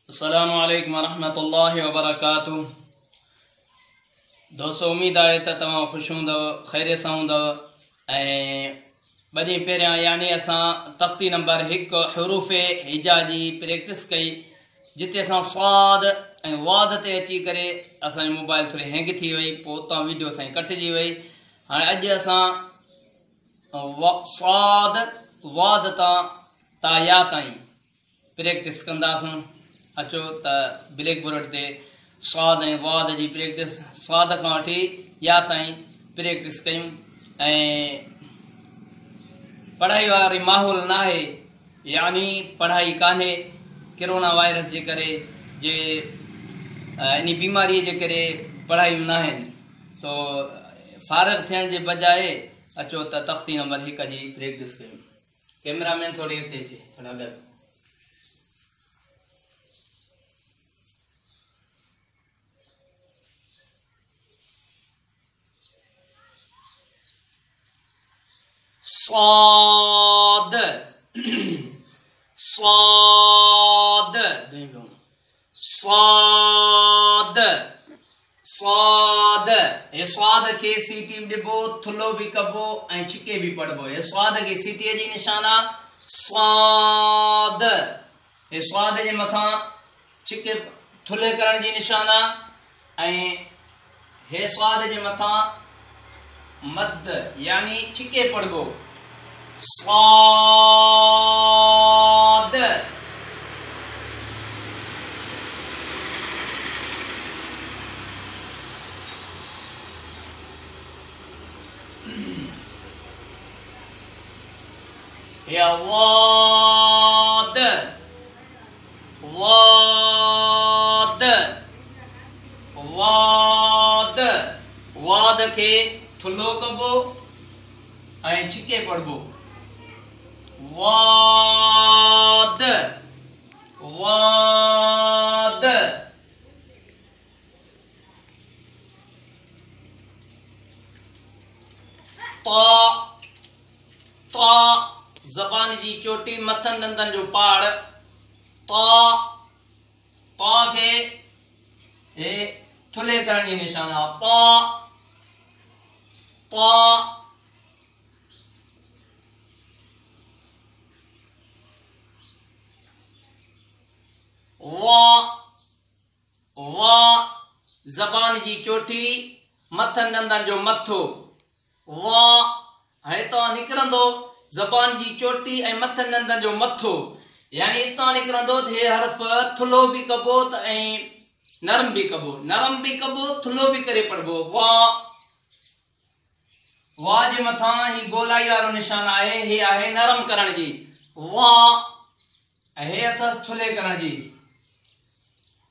अस्सलामु अलैकुम वरहमतुल्लाहि वबरकातुहू। दोस्तों, उम्मीद है तो तव्हां खुश हूंदव, खैरियत सां हूंदव। ॿ ॾींहं पहिरियां यानी असां तख़्ती नंबर 1 हरूफ़ हिजा जी प्रैक्टिस कई, जिते असां स्वाद ऐं वाद ते अची करे असांजी मोबाइल थोड़ी हैंग थी वई, पोइ उतां वीडियो असांजी कटिजी वई। हाणे अॼु असां स्वाद वाद तां या ताईं प्रैक्टिस कंदासूं। अचो त ब्लैक बोर्ड ते स्वाद ऐं वाद जी प्रैक्टिस, स्वाद खां वठी या ताईं प्रैक्टिस कयूं। ऐं पढ़ाई वारी माहौल न आहे, यानी पढ़ाई कान्हे। कोरोना वायरस जे करे, जे इन बीमारीअ जे करे पढ़ाइयूं न आहिनि, तो फारग थियण जे बजाए अचो त तख़्ती नंबर 1 जी प्रैक्टिस कयूं। कैमरामैन थोड़ी अॻिते अचे, थोड़ा अॻु। स्वाद स्वाद स्वाद स्वाद। ये स्वाद के सीटी ॾिबो, थुल्लो भी कबो ऐं छिके भी पढ़बो। ये स्वाद के सीटीअ जी निशाना स्वाद। ये स्वाद जे मथां छिके थुल्ले करण जी निशाना, ऐं हे स्वाद जे मथां मद यानी छिके पढ़बो। स्वाद या वाद वाद वाद। वाद के थुल्लो कबो ऐं छिके पढ़बो। वाद वाद। ता ता ज़बान जी चोटी, मथन दंदन जो पाड़। ता ता के हे थुल्ले करण जी निशाना। ता ता वा वा ज़बान जी चोटी, मथन दंदन जो मथो। वा हाणे तो निकरंदो ज़बान जी चोटी ऐं मथन दंदन जो मथो, यानी इतां निकरंदो त हे हर्फ थुल्लो भी कबो ऐं नरम भी कबो। नरम भी कबो, थुल्लो भी करे पढ़बो। वा वा जे मथां ही गोलाई वारो निशान आहे, हे आहे नरम करण जी। वा हे अथस थुल्ले करण जी।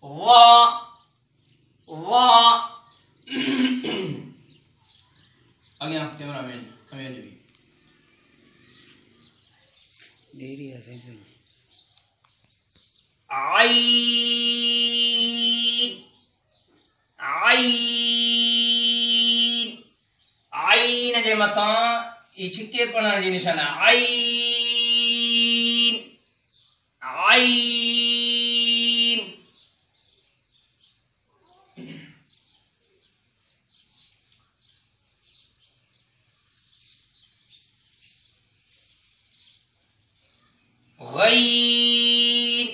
वा वा। अॻियां कैमरामैन देरी है। आई आई आईन जे मथां ई छिके पढ़ण जी निशाना। आई आई गईन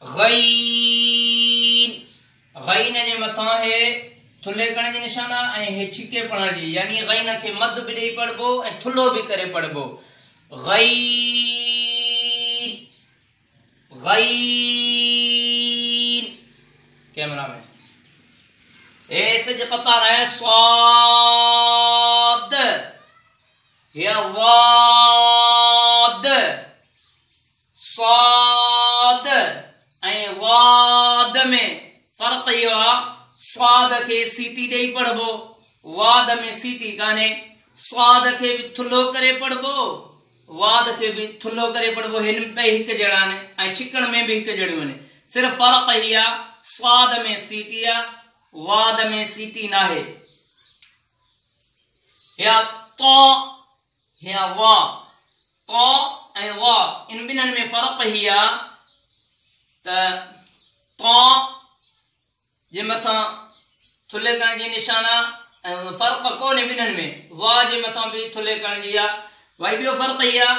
गईन। गईन जे मथां है थुल्ले करण जी निशाना ऐं हे छिके पढ़ण जी, यानी गईन खे मद भी ॾेई पढ़बो ऐं थुल्लो भी करे पढ़बो। गईन गईन। कैमरा में ऐसे जो कतार है स्वाद या वाद। स्वाद ऐं वाद में फर्क इहो आहे, स्वाद के सीटी ॾेई पढ़बो, वाद में सीटी कान्हे। स्वाद के भी थुल्लो करे पढ़बो, वाद के भी थुल्लो करे पढ़बो। हिन में हिक जहिड़ा आहिनि ऐं छिकण में भी हिक जहिड़ियूं आहिनि। सिर्फ़ फर्क ही आहे, स्वाद में सीटी आहे, वाद में सीटी नाहे। या तो या वा, तो ऐं वा इन ॿिन्हिनि में फ़र्क़ु ही आहे त ता जे मथां थुल्हे करण जी निशान आहे ऐं फ़र्क़ु कोन्हे ॿिन्हिनि में, वा जे मथां बि थुल्हे करण जी आहे। वरी ॿियो फ़र्क़ु ही आहे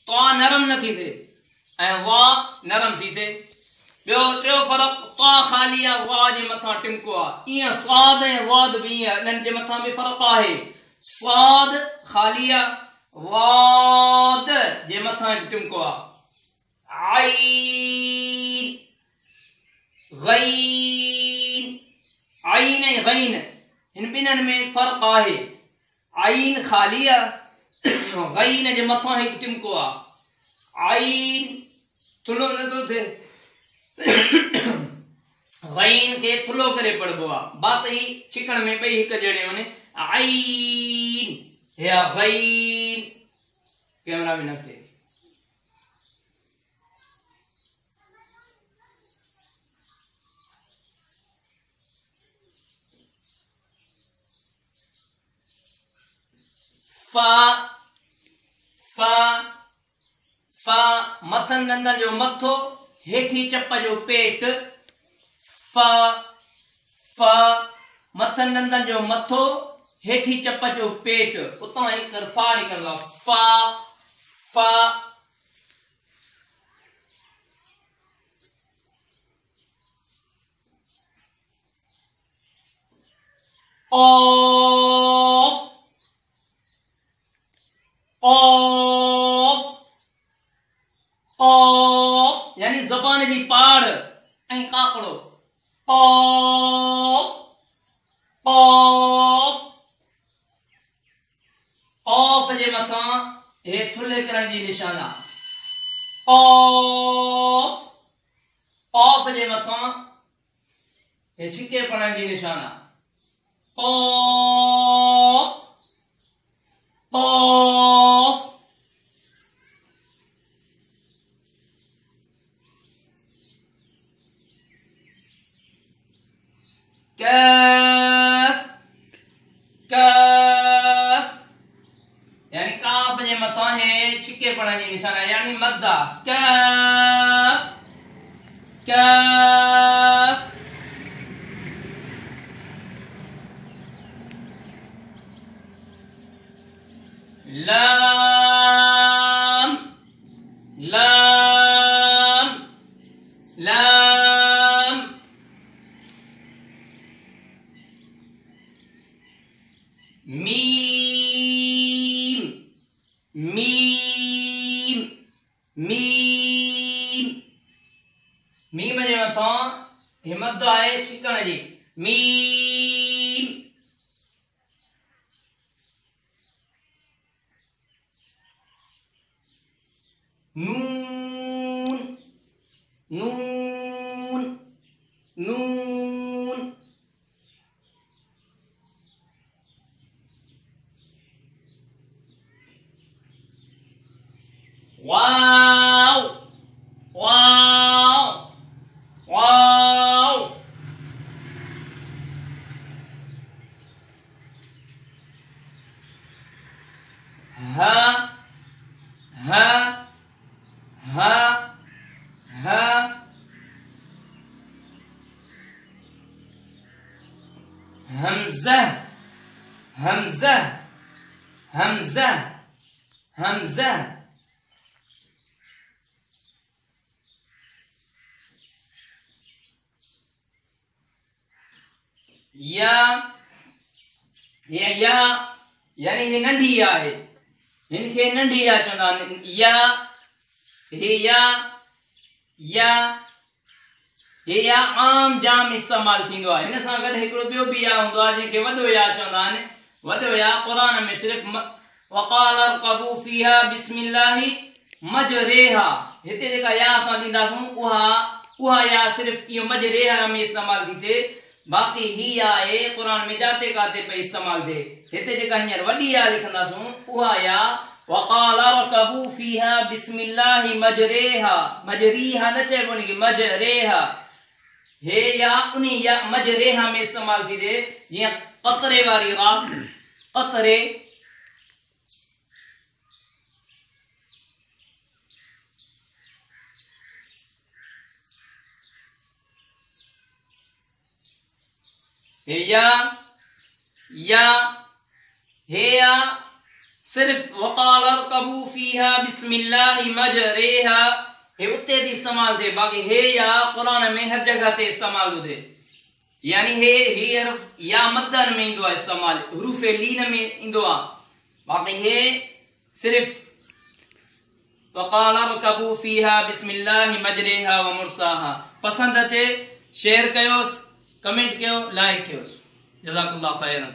ता नरम नथी थिए ऐं वा नरम थी थिए। ॿियो टियों फ़र्क़ु ता ख़ाली आहे, वा जे मथां टिमको आहे। ईअं स्वाद ऐं वाद बि ईअं इन्हनि जे मथां बि फ़र्क़ु आहे। स्वाद ख़ाली आहे, वाद जे मथां टिमको आहे। आईन गईन, आईन ऐं गईन हिन ॿिन्हिनि में फ़र्क़ु आहे। आईन ख़ाली आहे, गईन जे मथां हिकु टिमको आहे। आईन थुल्हो नथो थिए, गईन खे थुल्हो करे पढ़बो आहे। बाक़ी छिकण में ॿई हिकु जहिड़ियूं आहिनि। आईन या गईन, कैमरा में न थिए। फा फा फा मथनि दंदनि जो मथो, हेठी चप जो पेट। फा फा मथनि दंदनि जो मथो, हेठी चप जो पेट। उतां ही कर फा निकरंदो आहे। फा फा ऑफ ऑफ ऑफ यानी ज़बान जी पाड़ ऐं काकड़ो। ऑफ ऑफ ऑफ जे मथां हे थुल्हे करण जी निशान आहे। ऑफ ऑफ जे मथां हे छिके पढ़ण जी निशान आहे। ऑफ ऑफ कैफ कैफ यानी काफ जे मथां है छिके पढ़ण जी निशान आहे, यानी मद्दा। कैफ कैफ लाम लाम लाम मीम मीम मीम मीम जे मथां हिम्मत आहे छिकण जी। मीम नून नून नून वाव वाव वाव हा हा हा हा हमजा हमजा हमजा हमजा या यानी हे नंढी आहे, हिनखे नंढी या चवंदा आहिनि। या हे या आम जाम इस्तेमाल थींदो आहे। हिन सां गॾु हिकिड़ो ॿियो बि या हूंदो आहे जंहिंखे वॾो या चवंदा आहिनि। वॾो या क़ुरान में सिर्फ़ वक़ाल अर्कबू फीहा बिस्मिल्लाहि मजरेहा, हिते जेका या असां ॾींदासूं उहा या सिर्फ़ इहो मजरेहा में इस्तेमाल थी थिए। बाक़ी ही आहे क़ुरान में जाते काथे पई इस्तेमाल थिए। हिते जेका हींअर वॾी या लिखंदासूं उहा या वक़ाल अर्कबू फीहा बिस्मिल्लाहि मजरेहा, मजरीहा न चइबो उनखे, मजरेहा। हे या उन या मजरेहा में इस्तेमाल थी थिए। जीअं क़तरे वारी रा, क़तरे हे या हे या सिर्फ वक़ाल अरकबू फीहा बिस्मिल्लाहि मजरेहा हे उते थी इस्तेमाल थे, बाक़ी हे या कुरान में हर जगह ते इस्तेमाल थे। यानी हे हर्फ या मदन में इंदो आहे इस्तेमाल, हुरूफ लीन में इंदो आहे, बाक़ी हे सिर्फ वक़ाल अरकबू फीहा बिस्मिल्लाहि मजरेहा व मुरसाहा। पसंद अचे शेयर कयोस, कमेंट कयो, लाइक कयोस। जज़ाकल्लाह खैरन।